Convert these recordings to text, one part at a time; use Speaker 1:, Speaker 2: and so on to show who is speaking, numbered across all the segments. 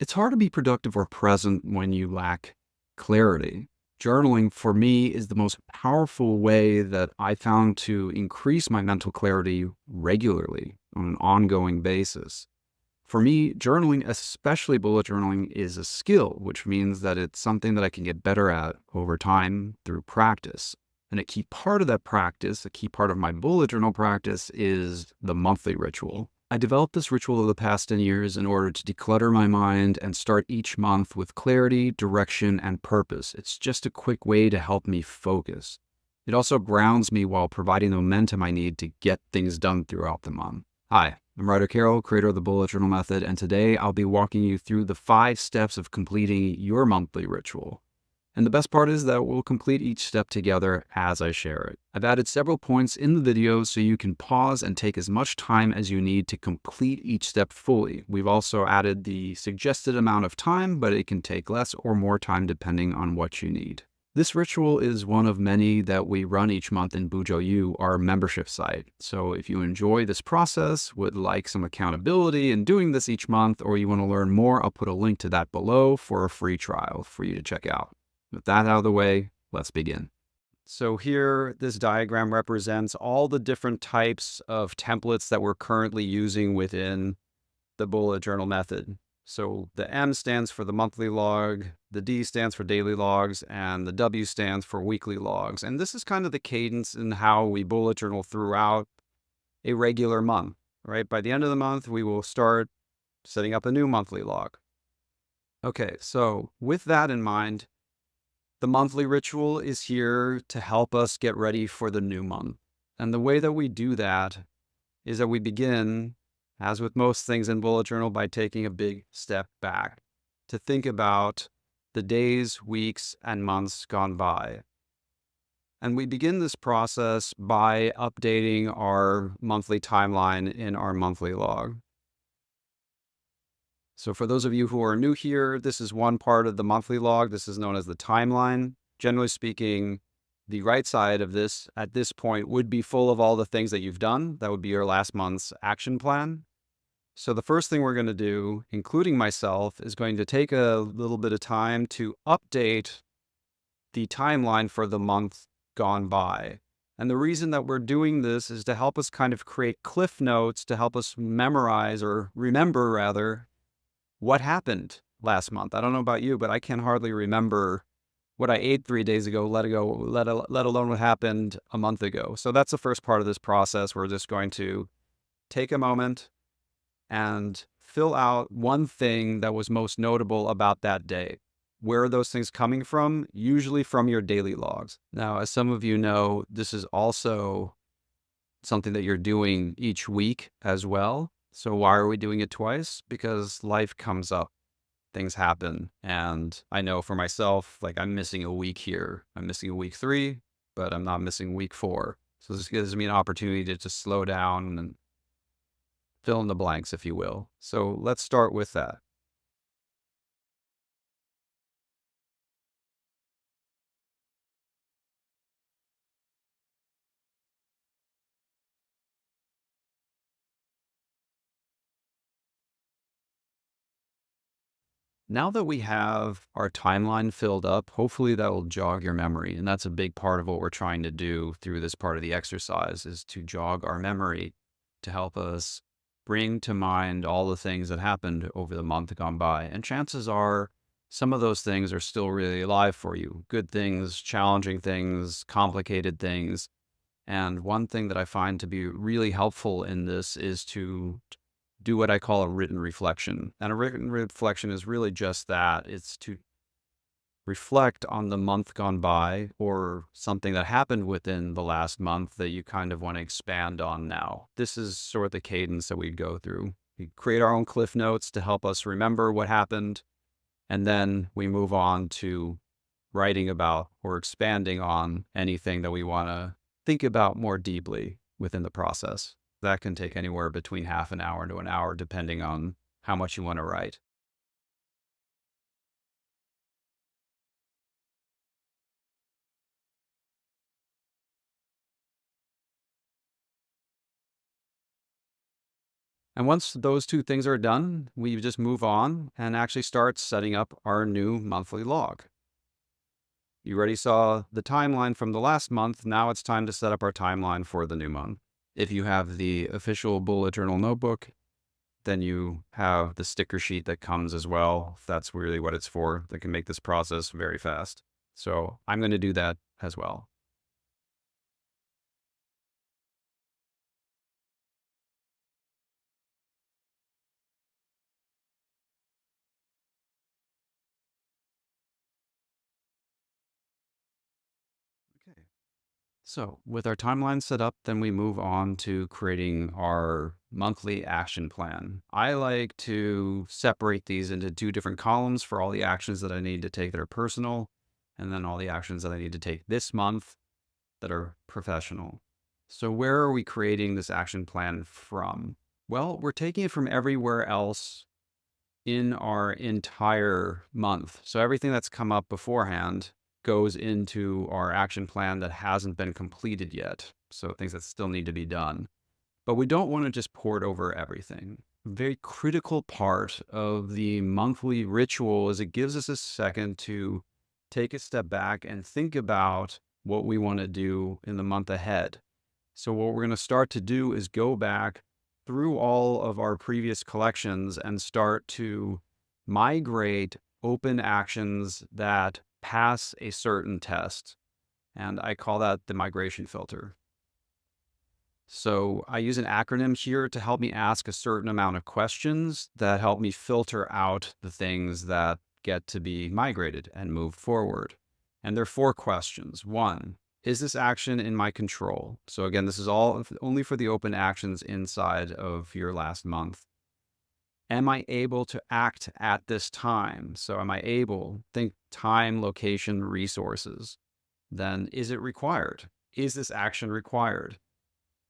Speaker 1: It's hard to be productive or present when you lack clarity. Journaling for me is the most powerful way that I found to increase my mental clarity regularly on an ongoing basis. For me, journaling, especially bullet journaling, is a skill, which means that it's something that I can get better at over time through practice. And a key part of that practice, a key part of my bullet journal practice, is the monthly ritual. I developed this ritual over the past 10 years in order to declutter my mind and start each month with clarity, direction, and purpose. It's just a quick way to help me focus. It also grounds me while providing the momentum I need to get things done throughout the month. Hi, I'm Ryder Carroll, creator of the Bullet Journal Method, and today I'll be walking you through the 5 steps of completing your monthly ritual. And the best part is that we'll complete each step together as I share it. I've added several points in the video so you can pause and take as much time as you need to complete each step fully. We've also added the suggested amount of time, but it can take less or more time depending on what you need. This ritual is one of many that we run each month in BUJO, our membership site. So if you enjoy this process, would like some accountability in doing this each month, or you want to learn more, I'll put a link to that below for a free trial for you to check out. With that out of the way, let's begin. So here, this diagram represents all the different types of templates that we're currently using within the bullet journal method. So the M stands for the monthly log, the D stands for daily logs, and the W stands for weekly logs. And this is kind of the cadence in how we bullet journal throughout a regular month, right? By the end of the month, we will start setting up a new monthly log. Okay, so with that in mind, the monthly ritual is here to help us get ready for the new month. And the way that we do that is that we begin, as with most things in bullet journal, by taking a big step back to think about the days, weeks, and months gone by. And we begin this process by updating our monthly timeline in our monthly log. So for those of you who are new here, this is one part of the monthly log. This is known as the timeline. Generally speaking, the right side of this at this point would be full of all the things that you've done. That would be your last month's action plan. So the first thing we're going to do, including myself, is going to take a little bit of time to update the timeline for the month gone by. And the reason that we're doing this is to help us kind of create cliff notes to help us memorize or remember rather what happened last month. I don't know about you, but I can hardly remember what I ate 3 days ago, let alone what happened a month ago. So that's the first part of this process. We're just going to take a moment and fill out one thing that was most notable about that day. Where are those things coming from? Usually from your daily logs. Now, as some of you know, this is also something that you're doing each week as well. So why are we doing it twice? Because life comes up, things happen. And I know for myself, like I'm missing a week here. I'm missing a week 3, but I'm not missing week 4. So this gives me an opportunity to just slow down and fill in the blanks, if you will. So let's start with that. Now that we have our timeline filled up, hopefully that will jog your memory. And that's a big part of what we're trying to do through this part of the exercise is to jog our memory to help us bring to mind all the things that happened over the month gone by. And chances are some of those things are still really alive for you. Good things, challenging things, complicated things. And one thing that I find to be really helpful in this is to do what I call a written reflection. And a written reflection is really just that. It's to reflect on the month gone by or something that happened within the last month that you kind of want to expand on now. This is sort of the cadence that we go through. We create our own cliff notes to help us remember what happened. And then we move on to writing about or expanding on anything that we want to think about more deeply within the process. That can take anywhere between half an hour to an hour, depending on how much you want to write. And once those two things are done, we just move on and actually start setting up our new monthly log. You already saw the timeline from the last month. Now it's time to set up our timeline for the new month. If you have the official bullet journal notebook, then you have the sticker sheet that comes as well. That's really what it's for. That can make this process very fast. So I'm going to do that as well. Okay. So with our timeline set up, then we move on to creating our monthly action plan. I like to separate these into two different columns for all the actions that I need to take that are personal, and then all the actions that I need to take this month that are professional. So where are we creating this action plan from? Well, we're taking it from everywhere else in our entire month. So everything that's come up beforehand goes into our action plan that hasn't been completed yet. So things that still need to be done. But we don't want to just pour it over everything. A very critical part of the monthly ritual is it gives us a second to take a step back and think about what we want to do in the month ahead. So what we're going to start to do is go back through all of our previous collections and start to migrate open actions that pass a certain test. And I call that the migration filter. So I use an acronym here to help me ask a certain amount of questions that help me filter out the things that get to be migrated and move forward. And there are 4 questions. 1, is this action in my control? So again, this is all only for the open actions inside of your last month. Am I able to act at this time? So am I able, think time, location, resources. Then is it required? Is this action required?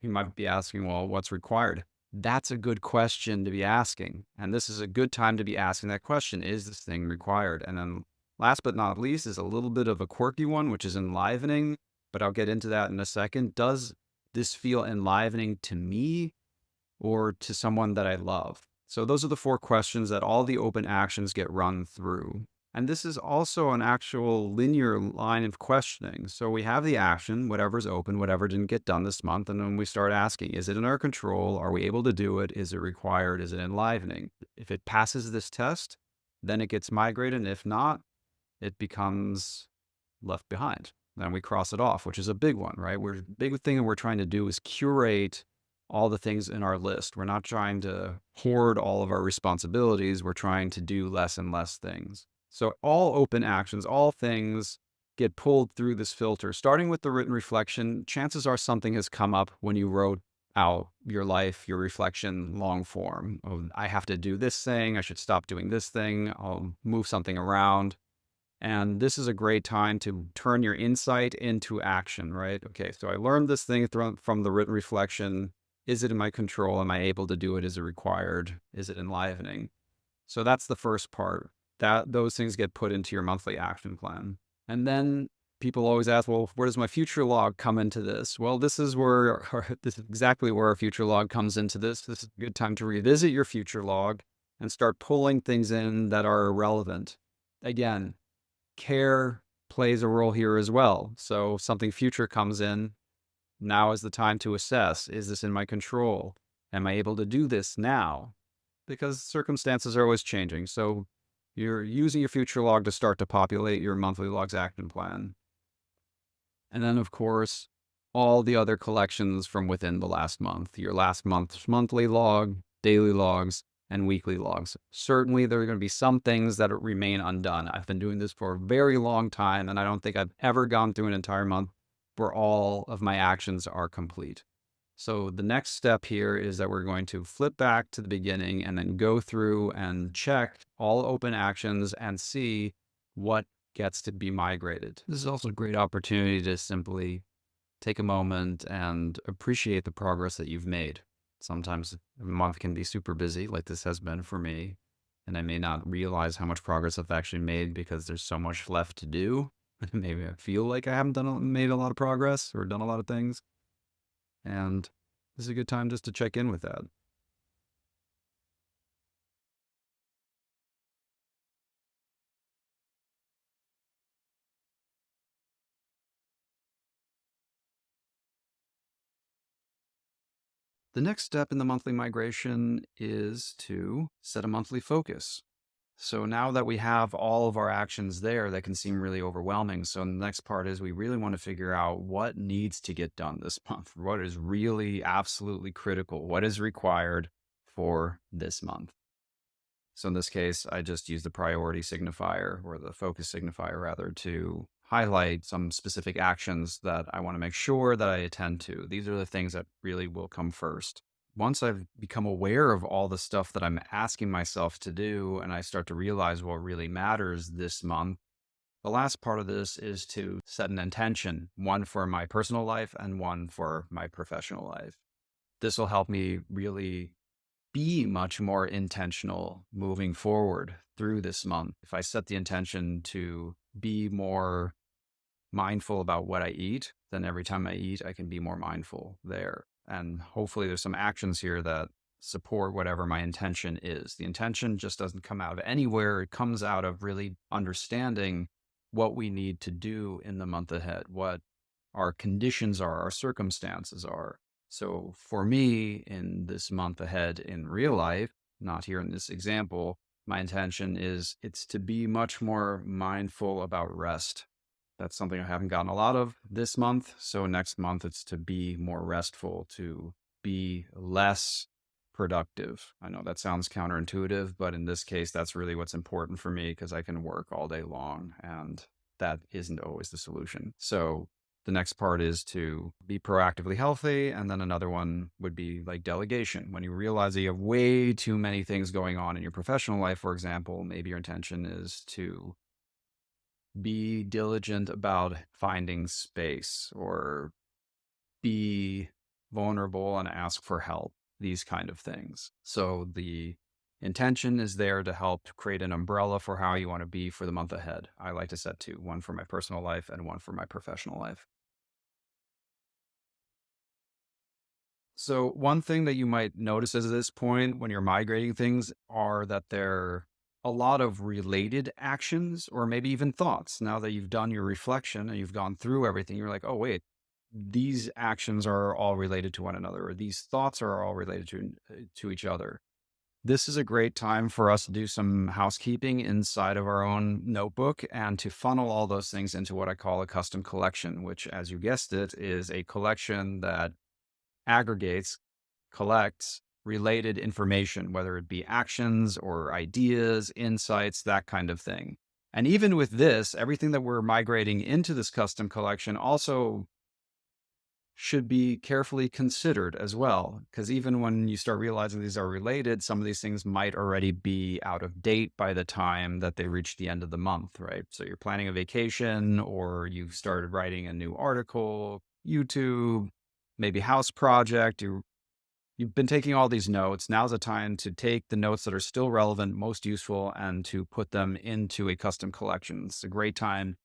Speaker 1: You might be asking, well, what's required? That's a good question to be asking. And this is a good time to be asking that question. Is this thing required? And then last but not least is a little bit of a quirky one, which is enlivening, but I'll get into that in a second. Does this feel enlivening to me or to someone that I love? So those are the 4 questions that all the open actions get run through. And this is also an actual linear line of questioning. So we have the action, whatever's open, whatever didn't get done this month. And then we start asking, is it in our control? Are we able to do it? Is it required? Is it enlivening? If it passes this test, then it gets migrated. And if not, it becomes left behind. Then we cross it off, which is a big one, right? Big thing that we're trying to do is curate all the things in our list. We're not trying to hoard all of our responsibilities. We're trying to do less and less things. So all open actions, all things get pulled through this filter. Starting with the written reflection, chances are something has come up when you wrote out your life, your reflection, long form. Oh, I have to do this thing. I should stop doing this thing. I'll move something around. And this is a great time to turn your insight into action, right? Okay, so I learned this thing from the written reflection. Is it in my control? Am I able to do it? Is it required? Is it enlivening? So that's the first part. Those things get put into your monthly action plan. And then people always ask, well, where does my future log come into this? Well, this is exactly where our future log comes into this. This is a good time to revisit your future log and start pulling things in that are relevant. Again, care plays a role here as well. So if something future comes in, now is the time to assess, is this in my control? Am I able to do this now? Because circumstances are always changing. So you're using your future log to start to populate your monthly logs action plan. And then, of course, all the other collections from within the last month, your last month's monthly log, daily logs, and weekly logs. Certainly, there are going to be some things that remain undone. I've been doing this for a very long time, and I don't think I've ever gone through an entire month where all of my actions are complete. So the next step here is that we're going to flip back to the beginning and then go through and check all open actions and see what gets to be migrated. This is also a great opportunity to simply take a moment and appreciate the progress that you've made. Sometimes a month can be super busy, like this has been for me, and I may not realize how much progress I've actually made because there's so much left to do. Maybe I feel like I haven't made a lot of progress or done a lot of things. And this is a good time just to check in with that. The next step in the monthly migration is to set a monthly focus. So now that we have all of our actions there, that can seem really overwhelming. So the next part is we really want to figure out what needs to get done this month. What is really absolutely critical? What is required for this month? So in this case, I just use the priority signifier, or the focus signifier rather, to highlight some specific actions that I want to make sure that I attend to. These are the things that really will come first. Once I've become aware of all the stuff that I'm asking myself to do, and I start to realize what really matters this month, the last part of this is to set an intention, one for my personal life and one for my professional life. This will help me really be much more intentional moving forward through this month. If I set the intention to be more mindful about what I eat, then every time I eat, I can be more mindful there. And hopefully there's some actions here that support whatever my intention is. The intention just doesn't come out of anywhere. It comes out of really understanding what we need to do in the month ahead, what our conditions are, our circumstances are. So for me, in this month ahead in real life, not here in this example, my intention is it's to be much more mindful about rest. That's something I haven't gotten a lot of this month. So next month, it's to be more restful, to be less productive. I know that sounds counterintuitive, but in this case, that's really what's important for me because I can work all day long and that isn't always the solution. So the next part is to be proactively healthy. And then another one would be like delegation. When you realize that you have way too many things going on in your professional life, for example, maybe your intention is to be diligent about finding space or be vulnerable and ask for help, these kind of things. So the intention is there to help create an umbrella for how you want to be for the month ahead. I like to set two, one for my personal life and one for my professional life. So one thing that you might notice at this point when you're migrating things are that there a lot of related actions or maybe even thoughts. Now that you've done your reflection and you've gone through everything, you're like, oh, wait, these actions are all related to one another, or these thoughts are all related to each other. This is a great time for us to do some housekeeping inside of our own notebook and to funnel all those things into what I call a custom collection, which, as you guessed it, is a collection that aggregates, collects related information, whether it be actions or ideas, insights, that kind of thing. And even with this, everything that we're migrating into this custom collection also should be carefully considered as well. Because even when you start realizing these are related, some of these things might already be out of date by the time that they reach the end of the month, right? So you're planning a vacation or you've started writing a new article, YouTube, maybe house project. You've been taking all these notes. Now's the time to take the notes that are still relevant, most useful, and to put them into a custom collection. It's a great time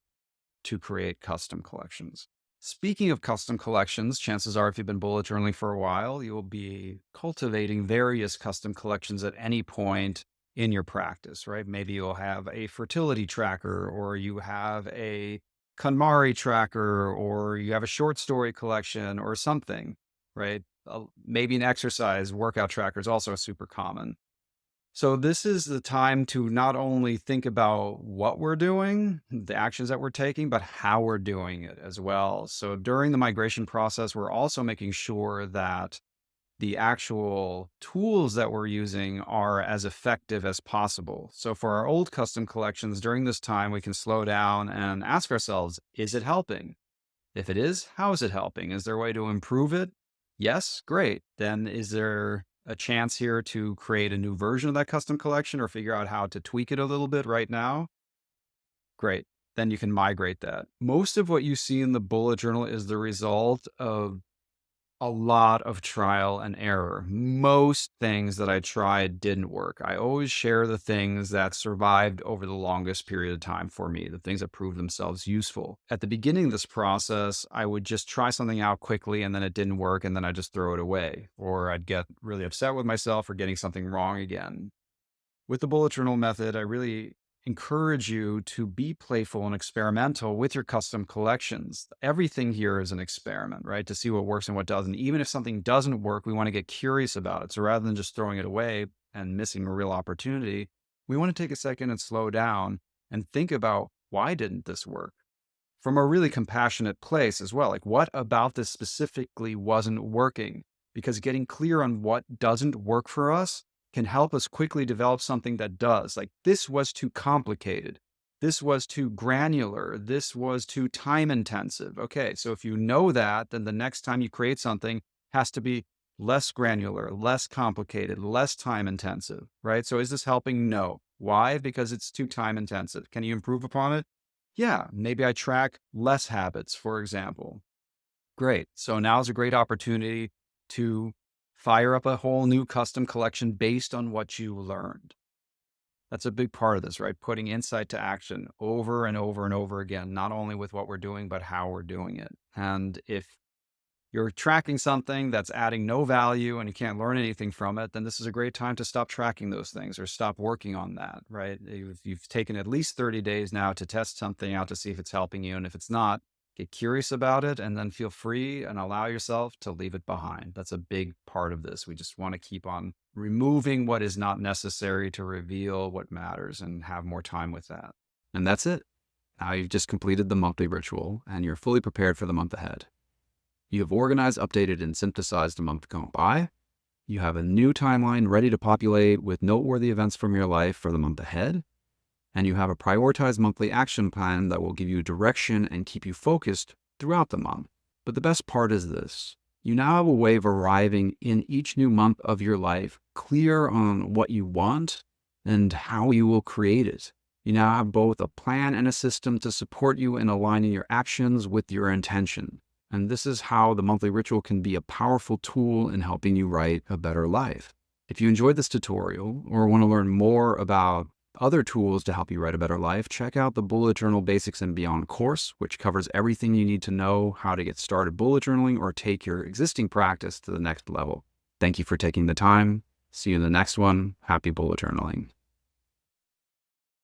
Speaker 1: to create custom collections. Speaking of custom collections, chances are if you've been bullet journaling for a while, you will be cultivating various custom collections at any point in your practice, right? Maybe you'll have a fertility tracker, or you have a KonMari tracker, or you have a short story collection or something, right? Maybe an exercise workout tracker is also super common. So this is the time to not only think about what we're doing, the actions that we're taking, but how we're doing it as well. So during the migration process, we're also making sure that the actual tools that we're using are as effective as possible. So for our old custom collections, during this time, we can slow down and ask ourselves, is it helping? If it is, how is it helping? Is there a way to improve it? Yes, great. Then is there a chance here to create a new version of that custom collection or figure out how to tweak it a little bit right now? Great. Then you can migrate that. Most of what you see in the bullet journal is the result of a lot of trial and error. Most things that I tried didn't work. I always share the things that survived over the longest period of time for me, the things that proved themselves useful. At the beginning of this process, I would just try something out quickly and then it didn't work and then I just throw it away, or I'd get really upset with myself for getting something wrong again. With the bullet journal method, I really encourage you to be playful and experimental with your custom collections. Everything here is an experiment, right? To see what works and what doesn't. Even if something doesn't work, we want to get curious about it. So rather than just throwing it away and missing a real opportunity, we want to take a second and slow down and think about, why didn't this work? From a really compassionate place as well. Like, what about this specifically wasn't working? Because getting clear on what doesn't work for us can help us quickly develop something that does. Like, this was too complicated. This was too granular. This was too time intensive. Okay, so if you know that, then the next time you create something has to be less granular, less complicated, less time intensive, right? So is this helping? No. Why? Because it's too time intensive. Can you improve upon it? Yeah, maybe I track less habits, for example. Great. So now's a great opportunity to fire up a whole new custom collection based on what you learned. That's a big part of this, right? Putting insight to action over and over and over again, not only with what we're doing, but how we're doing it. And if you're tracking something that's adding no value and you can't learn anything from it, then this is a great time to stop tracking those things or stop working on that, right? You've taken at least 30 days now to test something out to see if it's helping you. And if it's not, get curious about it and then feel free and allow yourself to leave it behind. That's a big part of this. We just want to keep on removing what is not necessary to reveal what matters and have more time with that. And that's it. Now you've just completed the monthly ritual and you're fully prepared for the month ahead. You have organized, updated, and synthesized the month gone by. You have a new timeline ready to populate with noteworthy events from your life for the month ahead. And you have a prioritized monthly action plan that will give you direction and keep you focused throughout the month. But the best part is this. You now have a way of arriving in each new month of your life clear on what you want and how you will create it. You now have both a plan and a system to support you in aligning your actions with your intention. And this is how the monthly ritual can be a powerful tool in helping you write a better life. If you enjoyed this tutorial or want to learn more about other tools to help you write a better life, check out the Bullet Journal Basics and Beyond course, which covers everything you need to know how to get started bullet journaling or take your existing practice to the next level. Thank you for taking the time. See you in the next one. Happy bullet journaling.